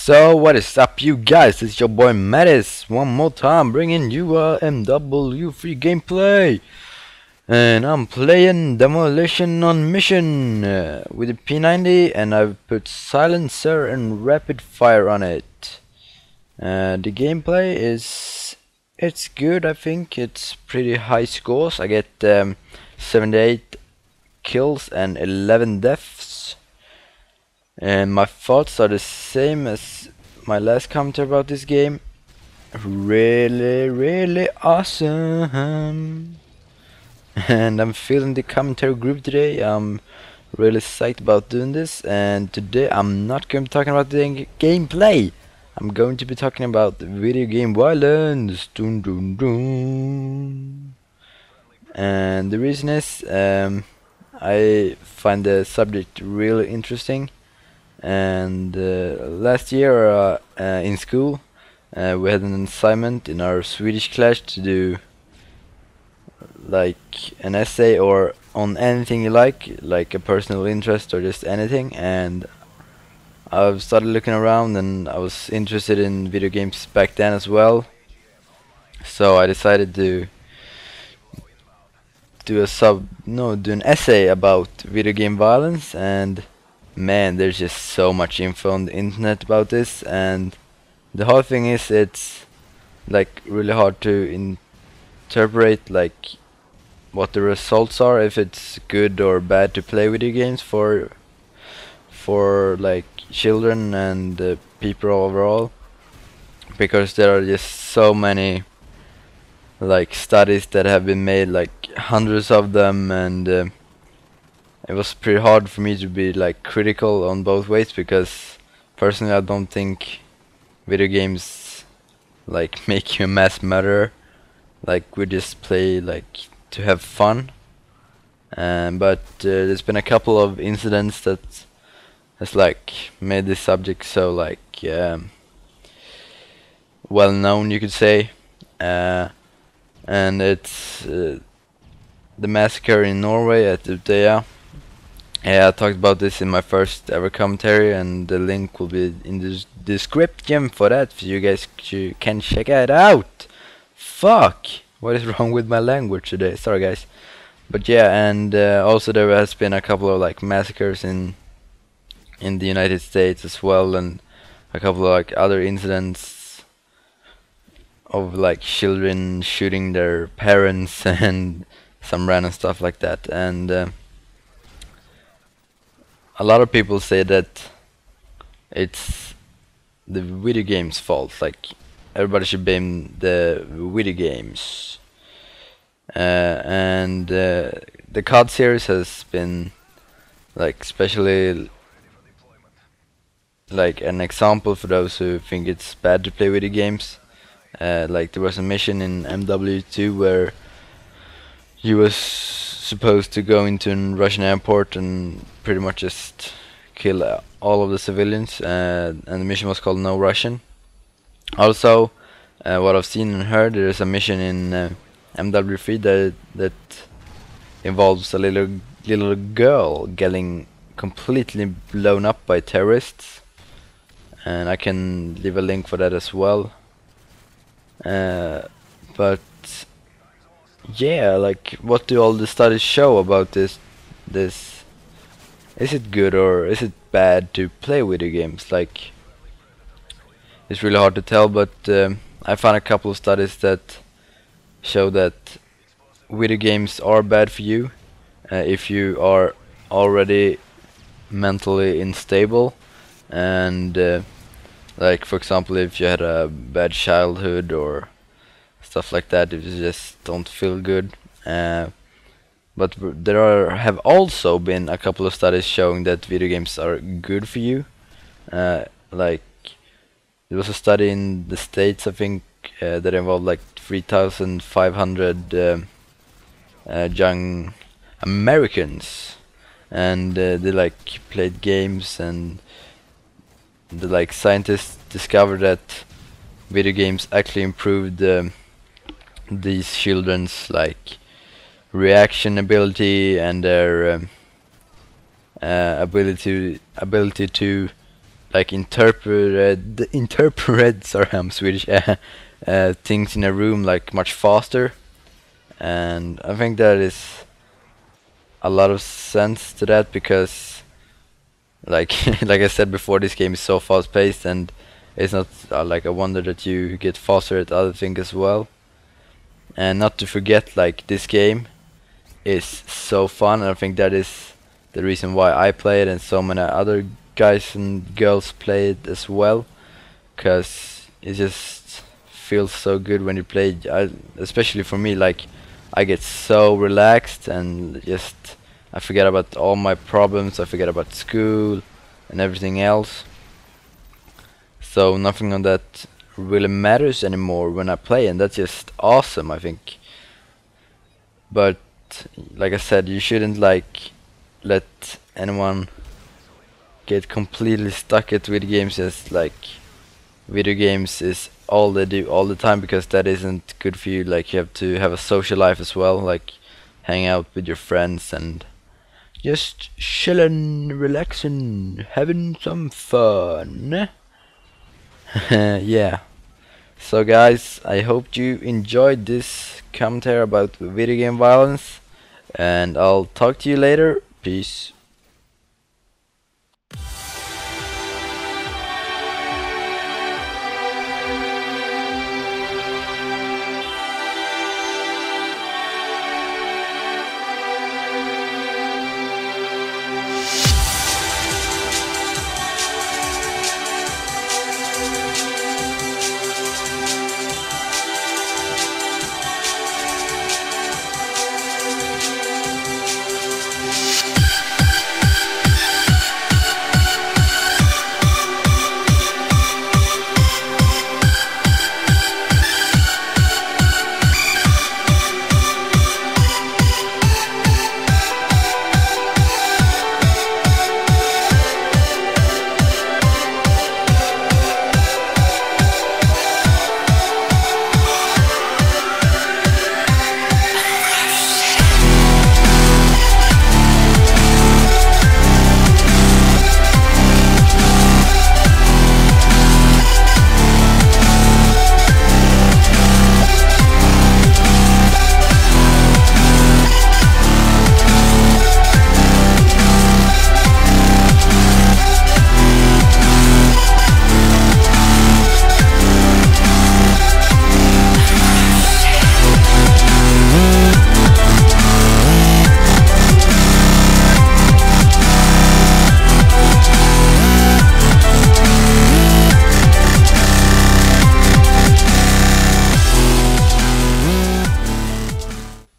So what is up, you guys? It's your boy Mattis one more time, bringing you a MW3 gameplay, and I'm playing Demolition on Mission with the P90, and I've put silencer and rapid fire on it. The gameplay it's good. I think it's pretty high scores. I get 78 kills and 11 deaths. And my thoughts are the same as my last commentary about this game. Really awesome. And I'm feeling the commentary group today. I'm really psyched about doing this. And today I'm not going to be talking about the gameplay. I'm going to be talking about video game violence. Dun dun dun. And the reason is I find the subject really interesting. And last year in school we had an assignment in our Swedish class to do like an essay or on anything you like a personal interest or just anything, and I've started looking around and I was interested in video games back then as well, so I decided to do an essay about video game violence. And man, there's just so much info on the internet about this, and the whole thing is it's like really hard to interpret like what the results are, if it's good or bad to play video games for like children and people overall, because there are just so many like studies that have been made, like hundreds of them, and it was pretty hard for me to be like critical on both ways, because personally I don't think video games like make you a mass murderer. Like, we just play like to have fun. But there's been a couple of incidents that has like made this subject so like well known, you could say, and it's the massacre in Norway at Utøya. Yeah, I talked about this in my first ever commentary, and the link will be in the description for that, so you guys can check it out. Fuck! What is wrong with my language today? Sorry guys. But yeah, and also there has been a couple of like massacres in the United States as well, and a couple of like other incidents of like children shooting their parents and some random stuff like that. And a lot of people say that it's the video games' fault, like everybody should blame the video games. And the COD series has been like especially like an example for those who think it's bad to play video games. Like, there was a mission in MW3 where you was supposed to go into a Russian airport and pretty much just kill all of the civilians, and the mission was called No Russian. Also, what I've seen and heard, there is a mission in MW3 that involves a little girl getting completely blown up by terrorists, and I can leave a link for that as well. But yeah, like, what do all the studies show about this? Is it good or is it bad to play video games? Like, it's really hard to tell, but I found a couple of studies that show that video games are bad for you if you are already mentally unstable, and like, for example, if you had a bad childhood or stuff like that, if you just don't feel good. But there have also been a couple of studies showing that video games are good for you. Like, there was a study in the States, I think, that involved like 3,500 young Americans, and they like played games, and the like scientists discovered that video games actually improved these children's like reaction ability and their ability to like interpret sorry, I'm Swedish, things in a room like much faster, and I think that is a lot of sense to that, because like like I said before, this game is so fast paced, and it's not like a wonder that you get faster at other things as well. And not to forget, like, this game is so fun, and I think that is the reason why I play it and so many other guys and girls play it as well, because it just feels so good when you play it. Especially for me, like, I get so relaxed and just I forget about all my problems, I forget about school and everything else, so nothing on that really matters anymore when I play, and that's just awesome, I think. But like I said, you shouldn't like let anyone get completely stuck at video games as like video games is all they do all the time, because that isn't good for you. Like, you have to have a social life as well, like hang out with your friends and just chillin', relaxing, having some fun. Yeah. So guys, I hope you enjoyed this commentary about video game violence, and I'll talk to you later. Peace.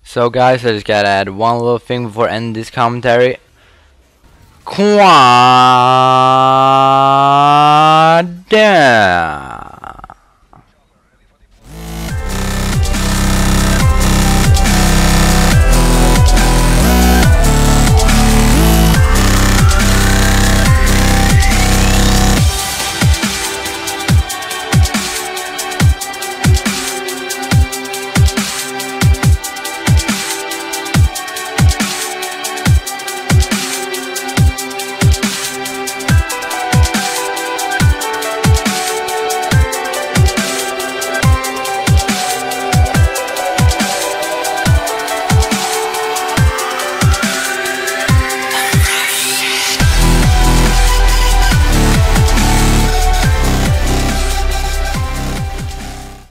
So guys, I just gotta add one little thing before ending this commentary. Quantity. Like, I said, video games is all they do all the time, because that isn't good for you. Like, you have to have a social life as well, like hang out with your friends and just Quantity.